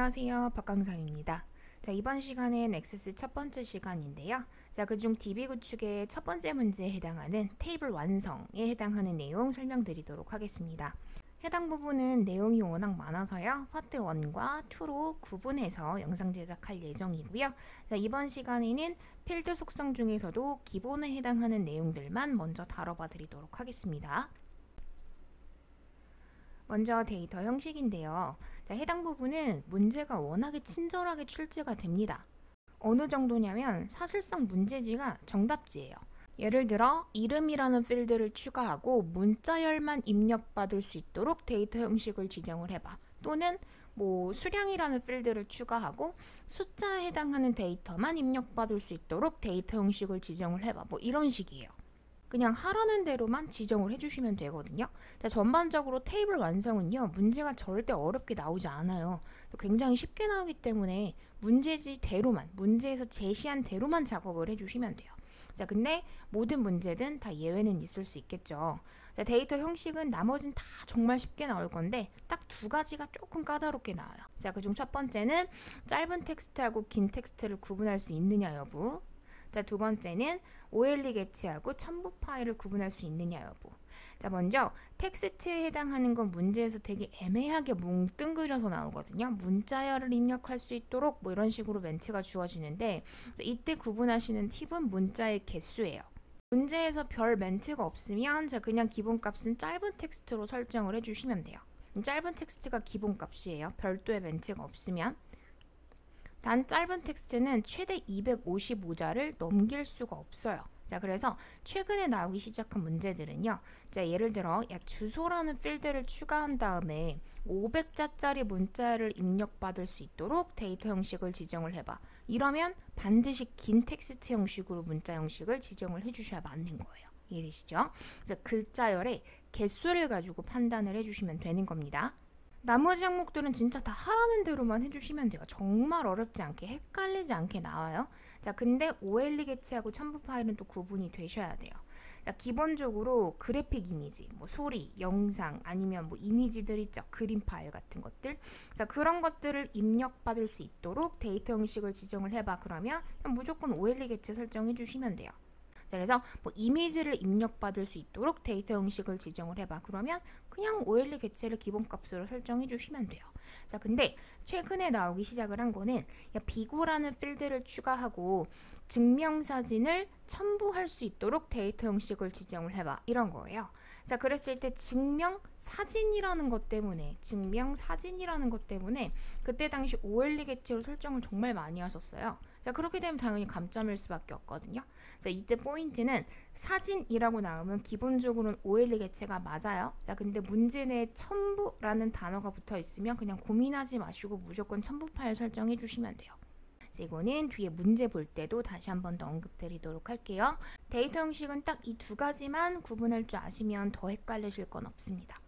안녕하세요. 박강상입니다. 자, 이번 시간은 엑세스 첫 번째 시간인데요. 자, 그중 DB 구축의 첫 번째 문제에 해당하는 테이블 완성에 해당하는 내용 설명드리도록 하겠습니다. 해당 부분은 내용이 워낙 많아서요. 파트 1과 2로 구분해서 영상 제작할 예정이고요. 자, 이번 시간에는 필드 속성 중에서도 기본에 해당하는 내용들만 먼저 다뤄봐 드리도록 하겠습니다. 먼저 데이터 형식인데요. 자, 해당 부분은 문제가 워낙에 친절하게 출제가 됩니다. 어느 정도냐면 사실상 문제지가 정답지예요. 예를 들어 이름이라는 필드를 추가하고 문자열만 입력받을 수 있도록 데이터 형식을 지정을 해봐. 또는 수량이라는 필드를 추가하고 숫자에 해당하는 데이터만 입력받을 수 있도록 데이터 형식을 지정을 해봐. 이런 식이에요. 그냥 하라는 대로만 지정을 해주시면 되거든요. 자, 전반적으로 테이블 완성은요, 문제가 절대 어렵게 나오지 않아요. 굉장히 쉽게 나오기 때문에 문제지대로만, 문제에서 제시한 대로만 작업을 해주시면 돼요. 자, 근데 모든 문제든 다 예외는 있을 수 있겠죠. 자, 데이터 형식은 나머진 다 정말 쉽게 나올 건데 딱 두 가지가 조금 까다롭게 나와요. 자, 그중 첫 번째는 짧은 텍스트하고 긴 텍스트를 구분할 수 있느냐 여부. 자, 두 번째는 OLE 개체하고 첨부 파일을 구분할 수 있느냐 여부. 자, 먼저 텍스트에 해당하는 건 문제에서 되게 애매하게 뭉뚱그려서 나오거든요. 문자열을 입력할 수 있도록 이런 식으로 멘트가 주어지는데, 자, 이때 구분하시는 팁은 문자의 개수예요. 문제에서 별 멘트가 없으면 그냥 기본값은 짧은 텍스트로 설정을 해주시면 돼요. 짧은 텍스트가 기본값이에요. 별도의 멘트가 없으면. 단 짧은 텍스트는 최대 255자를 넘길 수가 없어요. 자, 그래서 최근에 나오기 시작한 문제들은요. 자, 예를 들어 주소라는 필드를 추가한 다음에 500자짜리 문자를 입력받을 수 있도록 데이터 형식을 지정을 해봐. 이러면 반드시 긴 텍스트 형식으로 문자 형식을 지정을 해주셔야 맞는 거예요. 이해되시죠? 그래서 글자열의 개수를 가지고 판단을 해주시면 되는 겁니다. 나머지 항목들은 진짜 다 하라는 대로만 해주시면 돼요. 정말 어렵지 않게, 헷갈리지 않게 나와요. 자, 근데 OLE 개체하고 첨부 파일은 또 구분이 되셔야 돼요. 자, 기본적으로 그래픽 이미지, 소리, 영상, 아니면 이미지들 있죠. 그림 파일 같은 것들. 자, 그런 것들을 입력받을 수 있도록 데이터 형식을 지정을 해봐. 그러면 무조건 OLE 개체 설정해 주시면 돼요. 자, 그래서 이미지를 입력받을 수 있도록 데이터 형식을 지정을 해봐. 그러면 그냥 OLE 개체를 기본값으로 설정해 주시면 돼요. 자, 근데 최근에 나오기 시작을 한 거는 비고라는 필드를 추가하고 증명사진을 첨부할 수 있도록 데이터 형식을 지정을 해봐. 이런 거예요. 자, 그랬을 때 증명사진이라는 것 때문에 그때 당시 OLE 개체로 설정을 정말 많이 하셨어요. 자, 그렇게 되면 당연히 감점일 수밖에 없거든요. 자, 이때 포인트는 사진이라고 나오면 기본적으로는 OLE 개체가 맞아요. 자, 근데 문제 내에 첨부라는 단어가 붙어 있으면 그냥 고민하지 마시고 무조건 첨부 파일 설정해 주시면 돼요. 자, 이거는 뒤에 문제 볼 때도 다시 한 번 더 언급드리도록 할게요. 데이터 형식은 딱 이 두 가지만 구분할 줄 아시면 더 헷갈리실 건 없습니다.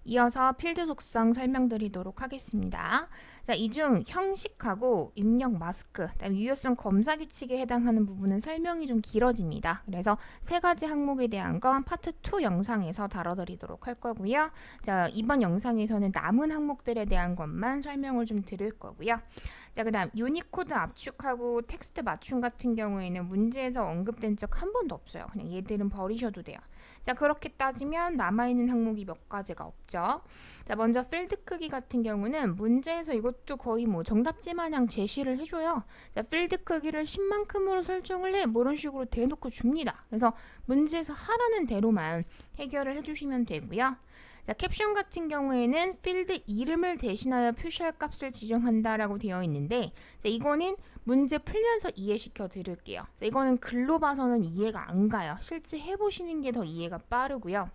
이어서 필드 속성 설명드리도록 하겠습니다. 자, 이 중 형식하고 입력 마스크, 유효성 검사 규칙에 해당하는 부분은 설명이 좀 길어집니다. 그래서 세 가지 항목에 대한 건 파트 2 영상에서 다뤄드리도록 할 거고요. 자, 이번 영상에서는 남은 항목들에 대한 것만 설명을 좀 드릴 거고요. 자, 그 다음 유니코드 압축하고 텍스트 맞춤 같은 경우에는 문제에서 언급된 적 한 번도 없어요. 그냥 얘들은 버리셔도 돼요. 자, 그렇게 따지면 남아있는 항목이 몇 가지가 없죠. 자, 먼저 필드 크기 같은 경우는 문제에서 이것도 거의 정답지 마냥 제시를 해줘요. 자, 필드 크기를 10만큼으로 설정을 해. 이런 식으로 대놓고 줍니다. 그래서 문제에서 하라는 대로만 해결을 해주시면 되고요. 자, 캡션 같은 경우에는 필드 이름을 대신하여 표시할 값을 지정한다라고 되어 있는데, 자, 이거는 문제 풀면서 이해시켜 드릴게요. 자, 이거는 글로 봐서는 이해가 안 가요. 실제 해보시는 게 더 이해가 빠르고요.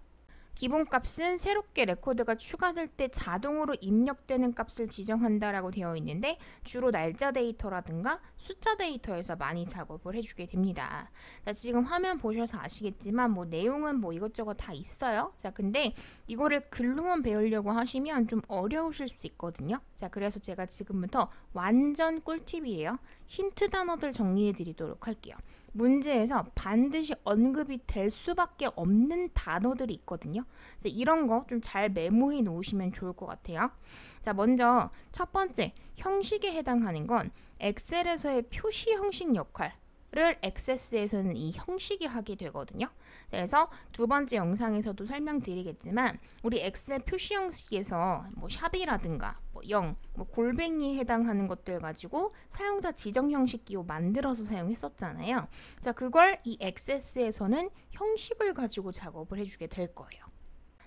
기본값은 새롭게 레코드가 추가될 때 자동으로 입력되는 값을 지정한다라고 되어 있는데 주로 날짜 데이터라든가 숫자 데이터에서 많이 작업을 해주게 됩니다. 자, 지금 화면 보셔서 아시겠지만 내용은 이것저것 다 있어요. 자, 근데 이거를 글로만 배우려고 하시면 좀 어려우실 수 있거든요. 자, 그래서 제가 지금부터 완전 꿀팁이에요. 힌트 단어들 정리해 드리도록 할게요. 문제에서 반드시 언급이 될 수밖에 없는 단어들이 있거든요. 그래서 이런 거 좀 잘 메모해 놓으시면 좋을 것 같아요. 자, 먼저 첫 번째 형식에 해당하는 건 엑셀에서의 표시 형식 역할을 액세스에서는 이 형식이 하게 되거든요. 그래서 두 번째 영상에서도 설명드리겠지만 우리 엑셀 표시 형식에서 뭐 샵이라든가 뭐 0, 뭐 골뱅이에 해당하는 것들 가지고 사용자 지정 형식 기호 만들어서 사용했었잖아요. 자, 그걸 이 액세스에서는 형식을 가지고 작업을 해주게 될 거예요.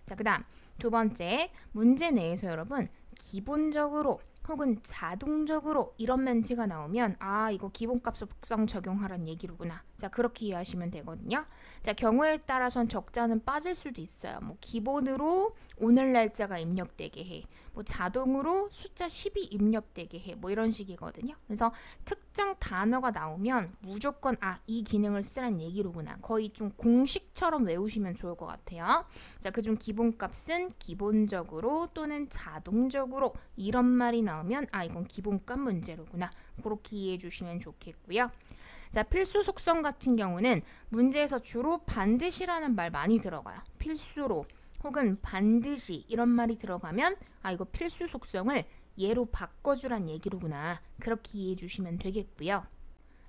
자, 그 다음 두 번째 문제 내에서 여러분 기본적으로 혹은 자동적으로 이런 멘트가 나오면 아, 이거 기본값 속성 적용하란 얘기로구나. 자, 그렇게 이해하시면 되거든요. 자, 경우에 따라선 적자는 빠질 수도 있어요. 뭐 기본으로 오늘 날짜가 입력되게 해. 뭐 자동으로 숫자 10이 입력되게 해. 뭐 이런 식이거든요. 그래서 특정 단어가 나오면 무조건 아, 이 기능을 쓰란 얘기로구나. 거의 좀 공식처럼 외우시면 좋을 것 같아요. 자, 그중 기본값은 기본적으로 또는 자동적으로 이런 말이 나오면 아, 이건 기본값 문제로구나. 그렇게 이해해 주시면 좋겠고요. 자, 필수 속성 같은 경우는 문제에서 주로 반드시라는 말 많이 들어가요. 필수로 혹은 반드시 이런 말이 들어가면 아, 이거 필수 속성을 얘로 바꿔주란 얘기로구나. 그렇게 이해해 주시면 되겠고요.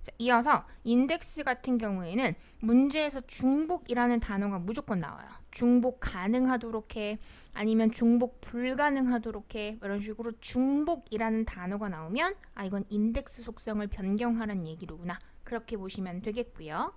자, 이어서 인덱스 같은 경우에는 문제에서 중복이라는 단어가 무조건 나와요. 중복 가능하도록 해, 아니면 중복 불가능하도록 해, 이런 식으로 중복이라는 단어가 나오면 아, 이건 인덱스 속성을 변경하라는 얘기로구나. 그렇게 보시면 되겠고요.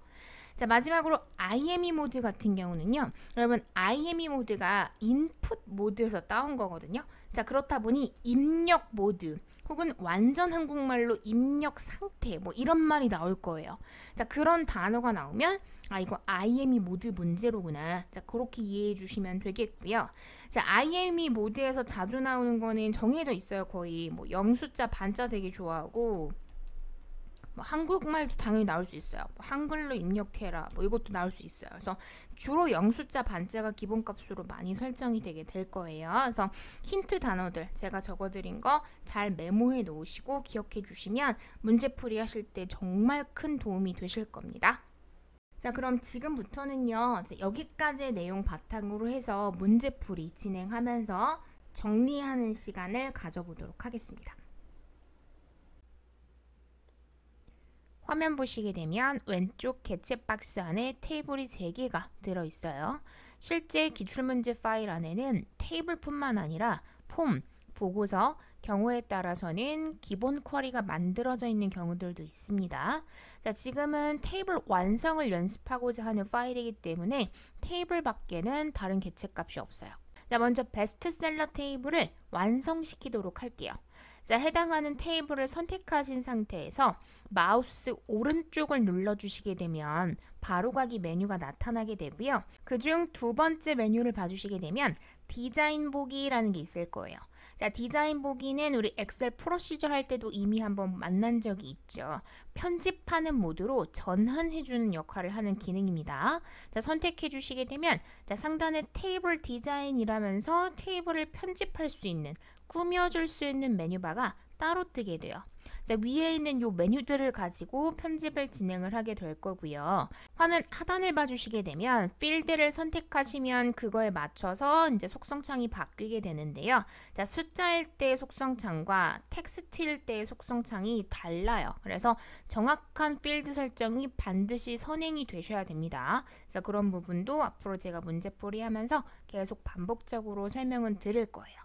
자, 마지막으로 IME 모드 같은 경우는요. 여러분, IME 모드가 인풋 모드에서 따온 거거든요. 자, 그렇다 보니 입력 모드 혹은 완전 한국말로 입력 상태 뭐 이런 말이 나올 거예요. 자, 그런 단어가 나오면 아, 이거 IME 모드 문제로구나. 자, 그렇게 이해해 주시면 되겠고요. 자, IME 모드에서 자주 나오는 거는 정해져 있어요. 거의 뭐 영숫자 반자 되게 좋아하고 뭐 한국말도 당연히 나올 수 있어요. 뭐 한글로 입력해라. 뭐 이것도 나올 수 있어요. 그래서 주로 영숫자 반자가 기본값으로 많이 설정이 되게 될 거예요. 그래서 힌트 단어들 제가 적어드린 거 잘 메모해 놓으시고 기억해 주시면 문제풀이 하실 때 정말 큰 도움이 되실 겁니다. 자, 그럼 지금부터는요. 여기까지의 내용 바탕으로 해서 문제풀이 진행하면서 정리하는 시간을 가져보도록 하겠습니다. 화면 보시게 되면 왼쪽 개체 박스 안에 테이블이 3개가 들어있어요. 실제 기출문제 파일 안에는 테이블뿐만 아니라 폼, 보고서, 경우에 따라서는 기본 쿼리가 만들어져 있는 경우들도 있습니다. 자, 지금은 테이블 완성을 연습하고자 하는 파일이기 때문에 테이블 밖에는 다른 개체값이 없어요. 자, 먼저 베스트셀러 테이블을 완성시키도록 할게요. 자, 해당하는 테이블을 선택하신 상태에서 마우스 오른쪽을 눌러주시게 되면 바로가기 메뉴가 나타나게 되고요. 그중 두 번째 메뉴를 봐주시게 되면 디자인 보기라는 게 있을 거예요. 자, 디자인 보기는 우리 엑셀 프로시저 할 때도 이미 한번 만난 적이 있죠. 편집하는 모드로 전환해주는 역할을 하는 기능입니다. 자, 선택해 주시게 되면 자, 상단에 테이블 디자인이라면서 테이블을 편집할 수 있는 꾸며줄 수 있는 메뉴바가 따로 뜨게 돼요. 자, 위에 있는 요 메뉴들을 가지고 편집을 진행을 하게 될 거고요. 화면 하단을 봐주시게 되면 필드를 선택하시면 그거에 맞춰서 이제 속성창이 바뀌게 되는데요. 자, 숫자일 때의 속성창과 텍스트일 때의 속성창이 달라요. 그래서 정확한 필드 설정이 반드시 선행이 되셔야 됩니다. 자, 그런 부분도 앞으로 제가 문제풀이 하면서 계속 반복적으로 설명은 드릴 거예요.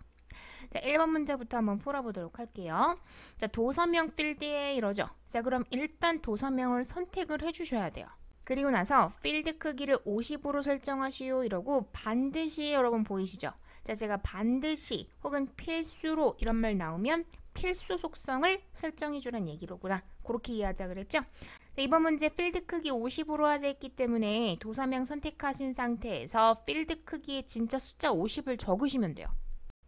자, 1번 문제부터 한번 풀어보도록 할게요. 자, 도서명 필드에 이러죠. 자, 그럼 일단 도서명을 선택을 해주셔야 돼요. 그리고 나서 필드 크기를 50으로 설정하시오 이러고 반드시 여러분 보이시죠? 자, 제가 반드시 혹은 필수로 이런 말 나오면 필수 속성을 설정해주란 얘기로구나. 그렇게 이해하자 그랬죠? 자, 이번 문제 필드 크기 50으로 하자 했기 때문에 도서명 선택하신 상태에서 필드 크기에 진짜 숫자 50을 적으시면 돼요.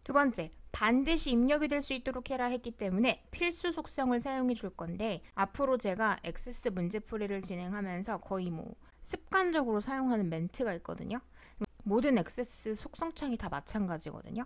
두 번째, 반드시 입력이 될 수 있도록 해라 했기 때문에 필수 속성을 사용해 줄 건데 앞으로 제가 액세스 문제풀이를 진행하면서 거의 뭐 습관적으로 사용하는 멘트가 있거든요. 모든 액세스 속성창이 다 마찬가지거든요.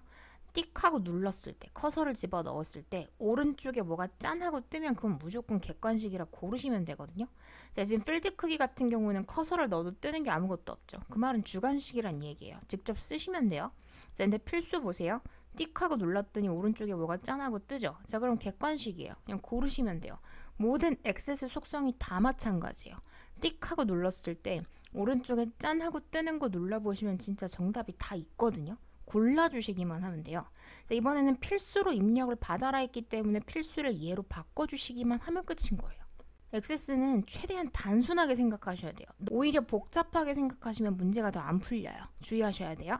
띡 하고 눌렀을 때, 커서를 집어 넣었을 때 오른쪽에 뭐가 짠 하고 뜨면 그건 무조건 객관식이라 고르시면 되거든요. 자, 지금 필드 크기 같은 경우는 커서를 넣어도 뜨는 게 아무것도 없죠. 그 말은 주관식이란 얘기예요. 직접 쓰시면 돼요. 자, 근데 필수 보세요. 띡 하고 눌렀더니 오른쪽에 뭐가 짠 하고 뜨죠. 자, 그럼 객관식이에요. 그냥 고르시면 돼요. 모든 액세스 속성이 다 마찬가지예요. 띡 하고 눌렀을 때 오른쪽에 짠 하고 뜨는 거 눌러보시면 진짜 정답이 다 있거든요. 골라주시기만 하면 돼요. 자, 이번에는 필수로 입력을 받아라 했기 때문에 필수를 예로 바꿔주시기만 하면 끝인 거예요. 액세스는 최대한 단순하게 생각하셔야 돼요. 오히려 복잡하게 생각하시면 문제가 더 안 풀려요. 주의하셔야 돼요.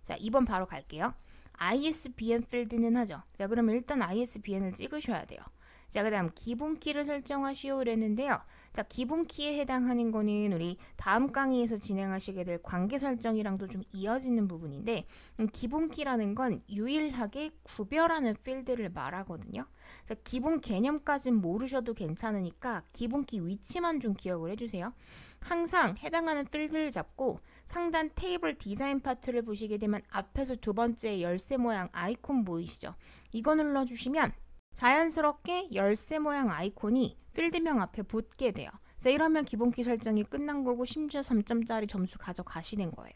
자, 2번 바로 갈게요. ISBN 필드는 하죠. 자, 그러면 일단 ISBN을 찍으셔야 돼요. 자, 그 다음 기본키를 설정하시오 이랬는데요. 자, 기본키에 해당하는 거는 우리 다음 강의에서 진행하시게 될 관계 설정이랑도 좀 이어지는 부분인데, 기본키라는 건 유일하게 구별하는 필드를 말하거든요. 자, 기본 개념까진 모르셔도 괜찮으니까 기본키 위치만 좀 기억을 해주세요. 항상 해당하는 필드를 잡고 상단 테이블 디자인 파트를 보시게 되면 앞에서 두 번째 열쇠 모양 아이콘 보이시죠? 이거 눌러주시면 자연스럽게 열쇠 모양 아이콘이 필드명 앞에 붙게 돼요. 자, 이러면 기본키 설정이 끝난 거고 심지어 3점짜리 점수 가져가시는 거예요.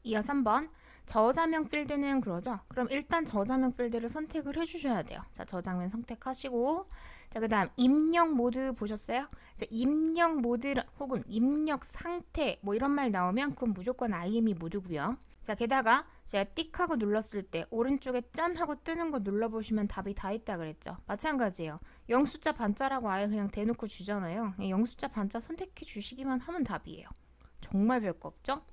이어 3번 저자명 필드는 그러죠. 그럼 일단 저자명 필드를 선택을 해주셔야 돼요. 자, 저장면 선택하시고, 자, 그 다음 입력 모드 보셨어요? 자, 입력 모드 혹은 입력 상태 뭐 이런 말 나오면 그건 무조건 IME 모드고요. 자, 게다가 제가 띡 하고 눌렀을 때 오른쪽에 짠 하고 뜨는 거 눌러보시면 답이 다 있다 그랬죠. 마찬가지예요. 0숫자 반자라고 아예 그냥 대놓고 주잖아요. 0숫자 반자 선택해 주시기만 하면 답이에요. 정말 별거 없죠?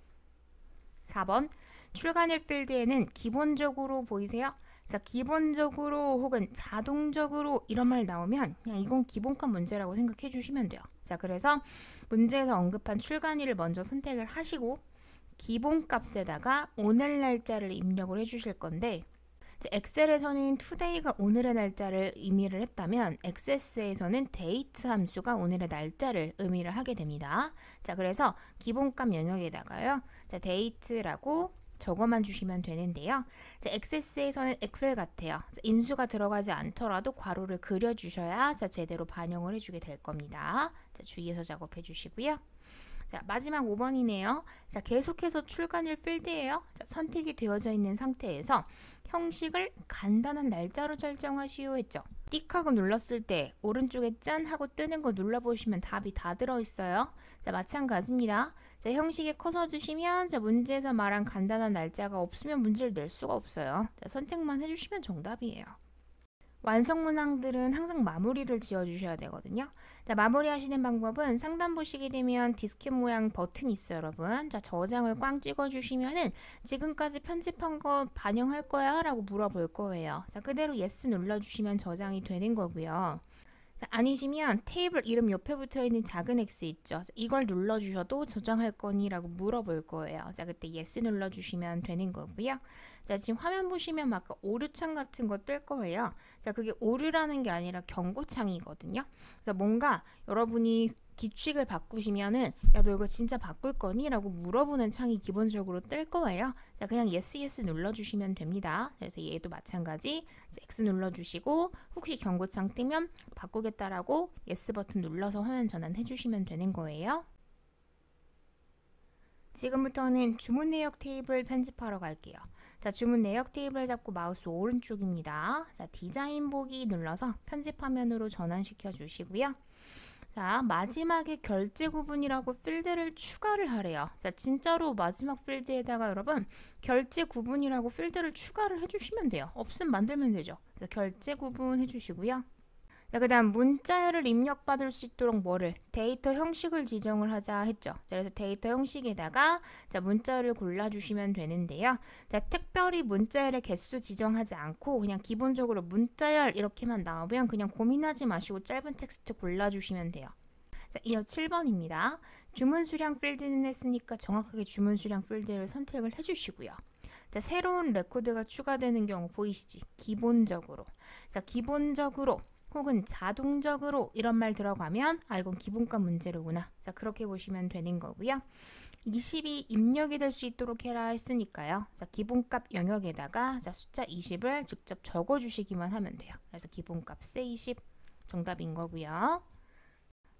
4번 출간일 필드에는 기본적으로 보이세요? 자, 기본적으로 혹은 자동적으로 이런 말 나오면 그냥 이건 기본값 문제라고 생각해 주시면 돼요. 자, 그래서 문제에서 언급한 출간일을 먼저 선택을 하시고 기본값에다가 오늘 날짜를 입력을 해주실 건데, 엑셀에서는 today가 오늘의 날짜를 의미를 했다면 액세스에서는 date 함수가 오늘의 날짜를 의미를 하게 됩니다. 자, 그래서 기본값 영역에다가요, 자, date라고 적어만 주시면 되는데요. 자, 액세스에서는 엑셀 같아요. 자, 인수가 들어가지 않더라도 괄호를 그려주셔야 자, 제대로 반영을 해주게 될 겁니다. 자, 주의해서 작업해 주시고요. 자, 마지막 5번이네요. 자, 계속해서 출간일 필드예요. 자, 선택이 되어져 있는 상태에서 형식을 간단한 날짜로 설정하시오 했죠. 띡 하고 눌렀을 때 오른쪽에 짠 하고 뜨는 거 눌러보시면 답이 다 들어있어요. 자, 마찬가지입니다. 자, 형식에 커서 주시면 자, 문제에서 말한 간단한 날짜가 없으면 문제를 낼 수가 없어요. 자, 선택만 해주시면 정답이에요. 완성 문항들은 항상 마무리를 지어주셔야 되거든요. 자, 마무리 하시는 방법은 상단 보시게 되면 디스켓 모양 버튼이 있어요, 여러분. 자, 저장을 꽝 찍어주시면은 지금까지 편집한 거 반영할 거야? 라고 물어볼 거예요. 자, 그대로 yes 눌러주시면 저장이 되는 거고요. 자, 아니시면 테이블 이름 옆에 붙어있는 작은 X 있죠. 이걸 눌러주셔도 저장할 거니? 라고 물어볼 거예요. 자, 그때 yes 눌러주시면 되는 거고요. 자, 지금 화면 보시면 막 오류창 같은 거 뜰 거예요. 자, 그게 오류라는 게 아니라 경고창이거든요. 자, 뭔가 여러분이 기칙을 바꾸시면은 야, 너 이거 진짜 바꿀 거니? 라고 물어보는 창이 기본적으로 뜰 거예요. 자, 그냥 yes 눌러주시면 됩니다. 그래서 얘도 마찬가지 X 눌러주시고 혹시 경고창 뜨면 바꾸겠다라고 yes 버튼 눌러서 화면 전환해 주시면 되는 거예요. 지금부터는 주문 내역 테이블 편집하러 갈게요. 자, 주문 내역 테이블 잡고 마우스 오른쪽입니다. 자, 디자인 보기 눌러서 편집 화면으로 전환시켜 주시고요. 자, 마지막에 결제 구분이라고 필드를 추가를 하래요. 자, 진짜로 마지막 필드에다가 여러분 결제 구분이라고 필드를 추가를 해주시면 돼요. 없으면 만들면 되죠. 그래서 결제 구분 해주시고요. 자, 그 다음 문자열을 입력받을 수 있도록 뭐를? 데이터 형식을 지정을 하자 했죠. 자, 그래서 데이터 형식에다가 자, 문자열을 골라주시면 되는데요. 자, 특별히 문자열의 개수 지정하지 않고 그냥 기본적으로 문자열 이렇게만 나오면 그냥 고민하지 마시고 짧은 텍스트 골라주시면 돼요. 자, 이어 7번입니다. 주문 수량 필드는 했으니까 정확하게 주문 수량 필드를 선택을 해주시고요. 자, 새로운 레코드가 추가되는 경우 보이시지? 기본적으로. 자, 기본적으로 혹은 자동적으로 이런 말 들어가면 아, 이건 기본값 문제로구나. 자, 그렇게 보시면 되는 거고요. 20이 입력이 될 수 있도록 해라 했으니까요. 자, 기본값 영역에다가 자, 숫자 20을 직접 적어주시기만 하면 돼요. 그래서 기본값에 20 정답인 거고요.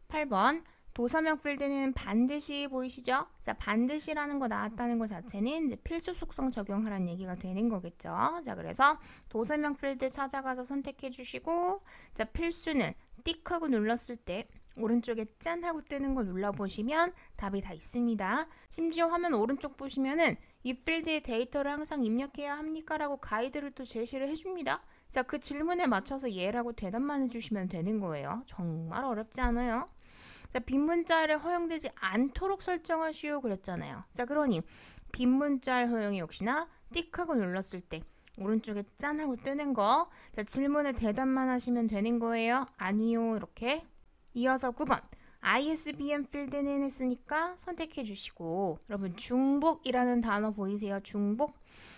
8번 도서명 필드는 반드시 보이시죠? 자, 반드시라는 거 나왔다는 거 자체는 이제 필수 속성 적용하라는 얘기가 되는 거겠죠. 자, 그래서 도서명 필드 찾아가서 선택해 주시고, 자, 필수는 띡 하고 눌렀을 때 오른쪽에 짠 하고 뜨는 거 눌러보시면 답이 다 있습니다. 심지어 화면 오른쪽 보시면은 이 필드에 데이터를 항상 입력해야 합니까? 라고 가이드를 또 제시를 해줍니다. 자, 그 질문에 맞춰서 예라고 대답만 해주시면 되는 거예요. 정말 어렵지 않아요. 자, 빈 문자를 허용되지 않도록 설정하시오 그랬잖아요. 자, 그러니 빈 문자 허용이 역시나 띡 하고 눌렀을 때 오른쪽에 짠 하고 뜨는 거. 자, 질문에 대답만 하시면 되는 거예요. 아니요 이렇게. 이어서 9번 ISBN 필드는 했으니까 선택해 주시고, 여러분 중복이라는 단어 보이세요? 중복.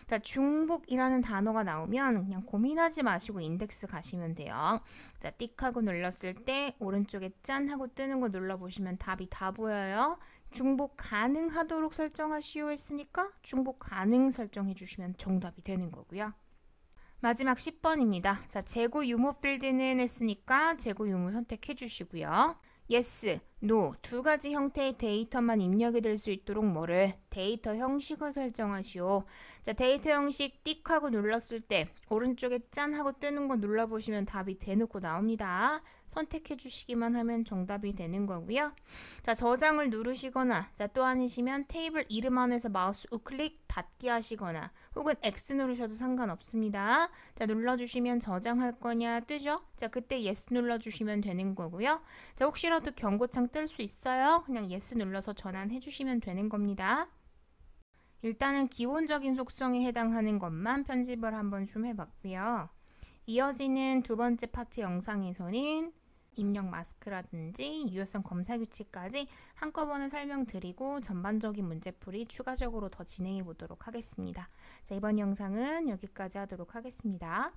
자, 중복이라는 단어가 나오면 그냥 고민하지 마시고 인덱스 가시면 돼요. 자, 띡 하고 눌렀을 때 오른쪽에 짠 하고 뜨는 거 눌러보시면 답이 다 보여요. 중복 가능하도록 설정하시오 했으니까 중복 가능 설정해 주시면 정답이 되는 거고요. 마지막 10번입니다. 자, 재고 유무 필드는 했으니까 재고 유무 선택해 주시고요. yes, no 두 가지 형태의 데이터만 입력이 될 수 있도록 뭐를? 데이터 형식을 설정하시오. 자, 데이터 형식 띡 하고 눌렀을 때 오른쪽에 짠 하고 뜨는 거 눌러보시면 답이 대놓고 나옵니다. 선택해 주시기만 하면 정답이 되는 거고요. 자, 저장을 누르시거나 자, 또 아니시면 테이블 이름 안에서 마우스 우클릭 닫기 하시거나 혹은 X 누르셔도 상관없습니다. 자, 눌러주시면 저장할 거냐 뜨죠? 자, 그때 yes 눌러주시면 되는 거고요. 자, 혹시라도 경고창 뜰 수 있어요? 그냥 yes 눌러서 전환해 주시면 되는 겁니다. 일단은 기본적인 속성에 해당하는 것만 편집을 한번 좀 해봤고요. 이어지는 두 번째 파트 영상에서는 입력 마스크라든지 유효성 검사 규칙까지 한꺼번에 설명드리고 전반적인 문제풀이 추가적으로 더 진행해 보도록 하겠습니다. 자, 이번 영상은 여기까지 하도록 하겠습니다.